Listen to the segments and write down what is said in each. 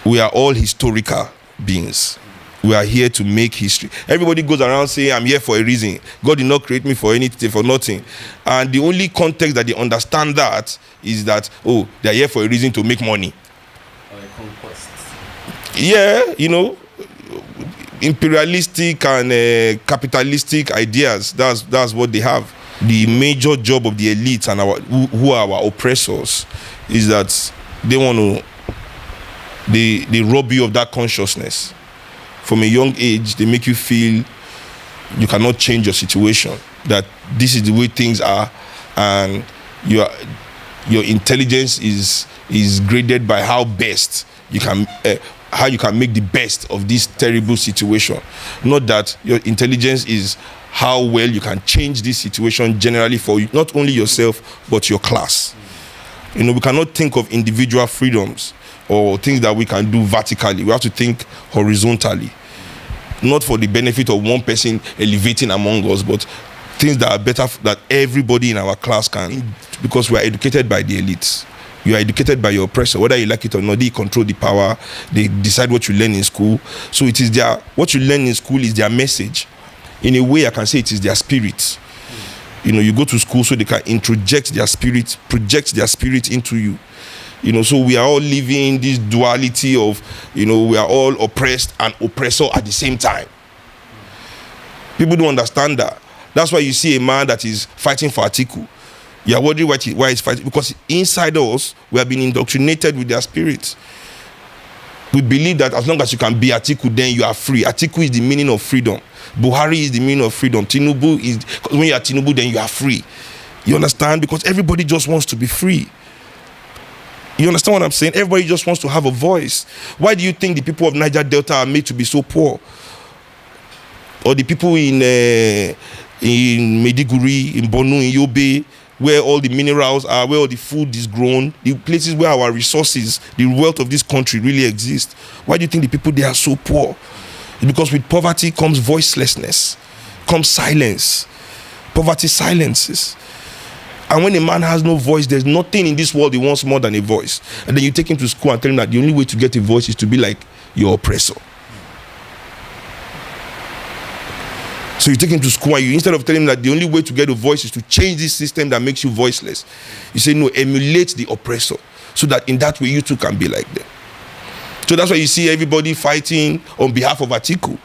we are all historical beings. We are here to make history. Everybody goes around saying, I'm here for a reason. God did not create me for anything, for nothing. And the only context that they understand that is that, oh, they are here for a reason to make money. Or a conquest. Yeah, imperialistic and capitalistic ideas. That's what they have. The major job of the elites and who are our oppressors is that they want to they rob you of that consciousness. From a young age, they make you feel you cannot change your situation, that this is the way things are, and your intelligence is graded by how you can make the best of this terrible situation. Not that your intelligence is how well you can change this situation generally for you, not only yourself but your class. We cannot think of individual freedoms or things that we can do vertically. We have to think horizontally. Not for the benefit of one person elevating among us, but things that are better that everybody in our class can, because we are educated by the elites. You are educated by your oppressor, whether you like it or not. They control the power. They decide what you learn in school. So it is what you learn in school is their message. In a way, I can say it is their spirit. You go to school so they can project their spirit into you. So we are all living this duality of, we are all oppressed and oppressor at the same time. People don't understand that. That's why you see a man that is fighting for Atiku. You are wondering why he's fighting. Because inside us, we have been indoctrinated with their spirit. We believe that as long as you can be Atiku, then you are free. Atiku is the meaning of freedom. Buhari is the meaning of freedom. Tinubu is, because when you are Tinubu, then you are free. You understand? Because everybody just wants to be free. You understand what I'm saying? Everybody just wants to have a voice. Why do you think the people of Niger Delta are made to be so poor? Or the people in Maiduguri, in Borno, in Yobe, where all the minerals are, where all the food is grown, the places where our resources, the wealth of this country really exist. Why do you think the people there are so poor? It's because with poverty comes voicelessness, comes silence. Poverty silences. And when a man has no voice, there's nothing in this world he wants more than a voice. And then you take him to school and tell him that the only way to get a voice is to be like your oppressor. So you take him to school and instead of telling him that the only way to get a voice is to change this system that makes you voiceless, you say, no, emulate the oppressor so that in that way you too can be like them. So that's why you see everybody fighting on behalf of Atiku.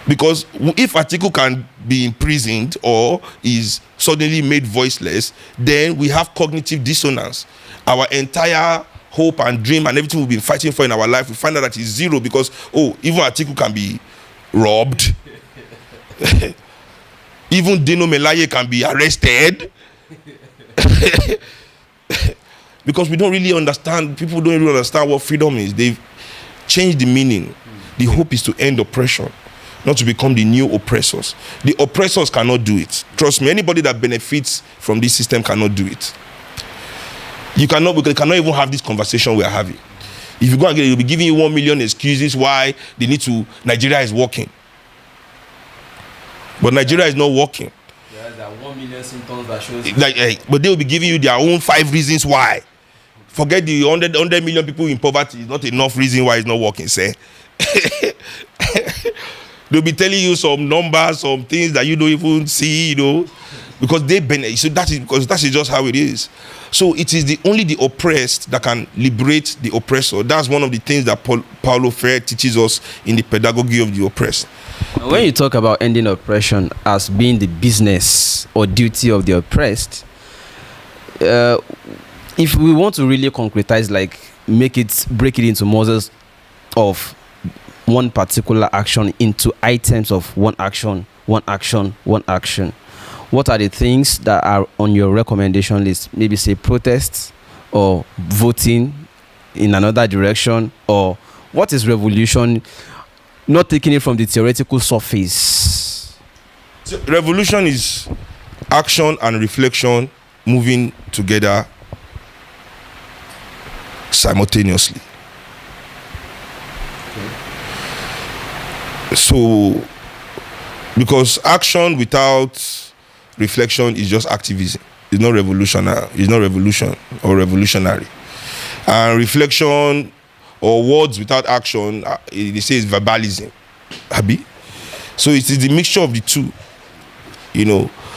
Because if Atiku can be imprisoned or is suddenly made voiceless, then we have cognitive dissonance. Our entire hope and dream and everything we've been fighting for in our life, we find out that it's zero because, even Atiku can be robbed. Even Dino Melaye can be arrested. Because we don't really understand, people don't really understand what freedom is. They've changed the meaning. The hope is to end oppression, not to become the new oppressors. The oppressors cannot do it. Trust me, anybody that benefits from this system cannot do it. We cannot even have this conversation we are having. If you go and get it, they'll be giving you 1 million excuses why they need to, Nigeria is working. But Nigeria is not working. Yeah, there are 1 million symptoms that shows. But they will be giving you their own 5 reasons why. Forget the 100 million people in poverty is not enough reason why it's not working, say. They'll be telling you some numbers, some things that you don't even see, because they benefit. So that is just how it is. So it is only the oppressed that can liberate the oppressor. That's one of the things that Paulo Freire teaches us in the pedagogy of the oppressed. When you talk about ending oppression as being the business or duty of the oppressed, if we want to really concretize, break it into models of one particular action into items of one action, what are the things that are on your recommendation list? Maybe say protests or voting in another direction, or what is revolution? Not taking it from the theoretical surface. So revolution is action and reflection moving together simultaneously. Okay. So, because action without reflection is just activism. It's not revolutionary. It's not revolution or revolutionary. And reflection or words without action, they say it's verbalism. Abi? So it is the mixture of the two.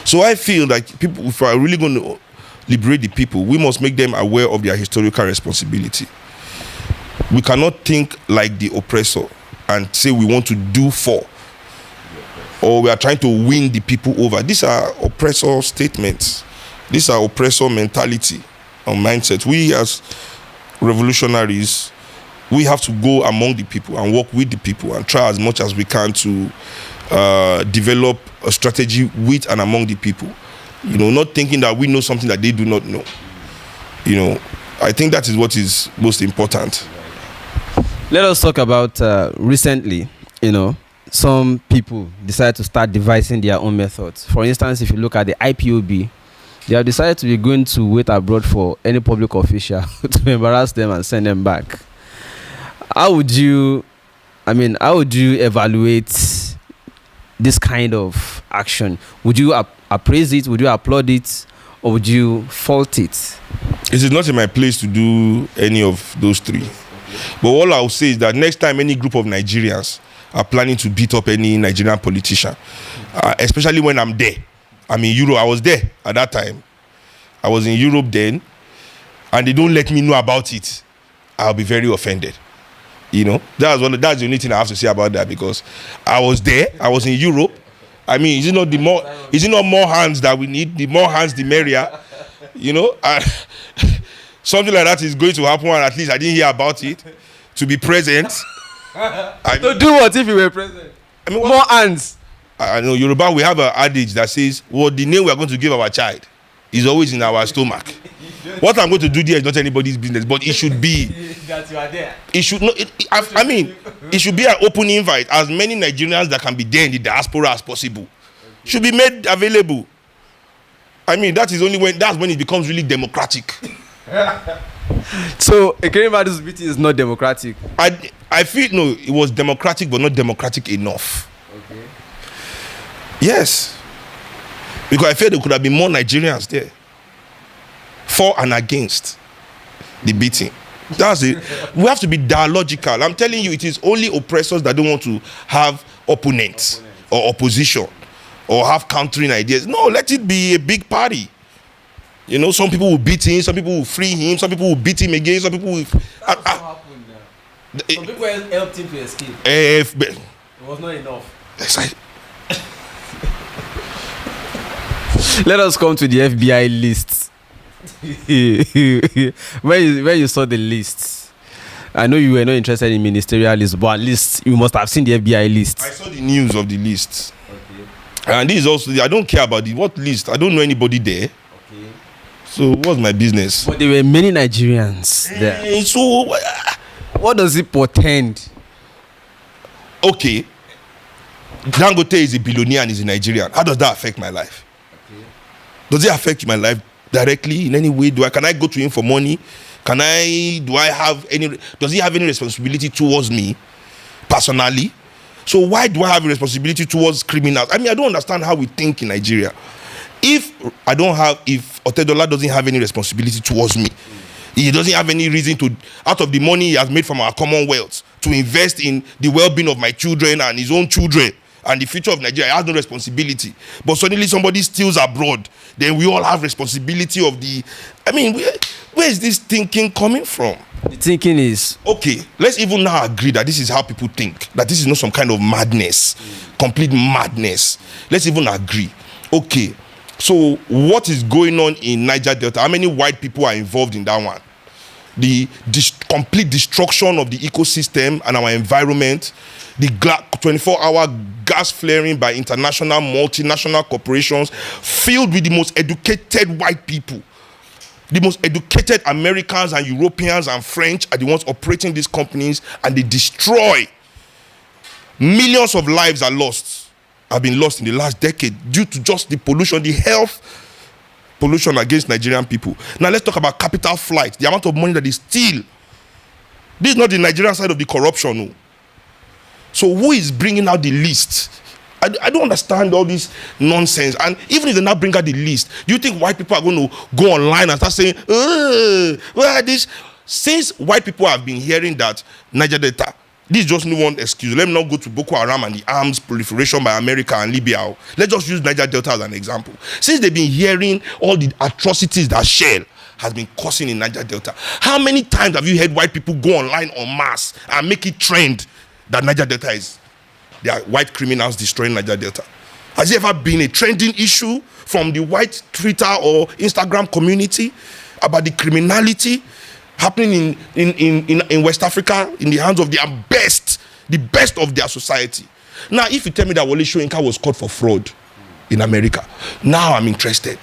So I feel like people, if we are really going to liberate the people, we must make them aware of their historical responsibility. We cannot think like the oppressor and say we want to do for, or we are trying to win the people over. These are oppressor statements. These are oppressor mentality and mindset. We as revolutionaries, we have to go among the people and work with the people and try as much as we can to develop a strategy with and among the people. Not thinking that we know something that they do not know. I think that is what is most important. Let us talk about recently, some people decided to start devising their own methods. For instance, if you look at the IPOB, they have decided to be going to wait abroad for any public official to embarrass them and send them back. How would you evaluate this kind of action? Would you appraise it? Would you applaud it? Or would you fault it? It is not in my place to do any of those three. But all I will say is that next time any group of Nigerians are planning to beat up any Nigerian politician, especially when I'm there. I'm in Europe. I was there at that time. I was in Europe then, and they don't let me know about it. I'll be very offended. That's the only thing I have to say about that, because I was there. I was in Europe. Is it not more hands that we need? The more hands, the merrier. Something like that is going to happen, and at least I didn't hear about it. To be present. To do what if you were present? More hands. I know Yoruba, we have an adage that says, the name we are going to give our child is always in our stomach. What I'm going to do there is not anybody's business, but it should be that you are there. It should not. It should be an open invite. As many Nigerians that can be there in the diaspora as possible should be made available. That's when it becomes really democratic. So Ekerimadu's meeting is not democratic. I feel it was democratic, but not democratic enough. Okay. Yes, because I feel there could have been more Nigerians there, for and against the beating. That's it. We have to be dialogical. I'm telling you, it is only oppressors that don't want to have opponents or opposition or have countering ideas. No, let it be a big party. Some people will beat him, some people will free him, some people will beat him again, some people will. That's what happened now. Some people helped him to escape. It was not enough. Let us come to the FBI list. When you saw the list, I know you were not interested in ministerial list, but at least you must have seen the FBI list. I saw the news of the list. Okay. And this is also, I don't care about what list. I don't know anybody there. Okay. So what's my business? But there were many Nigerians there. So what does it portend? Okay. Dangote is a billionaire and is a Nigerian. How does that affect my life? Okay. Does it affect my life directly in any way? Can I go to him for money? Does he have any responsibility towards me personally? So why do I have a responsibility towards criminals? I don't understand how we think in Nigeria. If Otedola doesn't have any responsibility towards me, he doesn't have any reason to, out of the money he has made from our commonwealth, to invest in the well-being of my children and his own children and the future of Nigeria. He has no responsibility. But suddenly somebody steals abroad, then we all have responsibility of the... where is this thinking coming from? The thinking is... Okay, let's even now agree that this is how people think, that this is not some kind of madness, complete madness. Let's even agree. Okay, so what is going on in Niger Delta? How many white people are involved in that one? The complete destruction of the ecosystem and our environment, the 24-hour gas flaring by international, multinational corporations filled with the most educated white people. The most educated Americans and Europeans and French are the ones operating these companies, and they destroy. Millions of lives have been lost in the last decade due to just the pollution, the health pollution against Nigerian people. Now let's talk about capital flight, the amount of money that is still. This is not the Nigerian side of the corruption. No. So who is bringing out the list? I don't understand all this nonsense. And even if they now bring out the list, do you think white people are going to go online and start saying, well, this? since white people have been hearing that Niger Delta, this is just no one excuse. Let me not go to Boko Haram and the arms proliferation by America and Libya. Let's just use Niger Delta as an example. Since they've been hearing all the atrocities that Shell has been causing in Niger Delta, how many times have you heard white people go online en masse and make it trend that Niger Delta is, there are white criminals destroying Niger Delta? Has it ever been a trending issue from the white Twitter or Instagram community about the criminality happening in West Africa in the hands of the best of their society? Now, if you tell me that Wole Soyinka was caught for fraud in America, now I'm interested.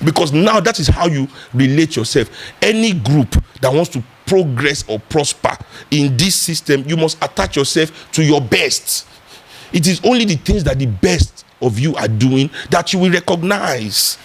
Because now that is how you relate yourself. Any group that wants to progress or prosper in this system, you must attach yourself to your best. It is only the things that the best of you are doing that you will recognize.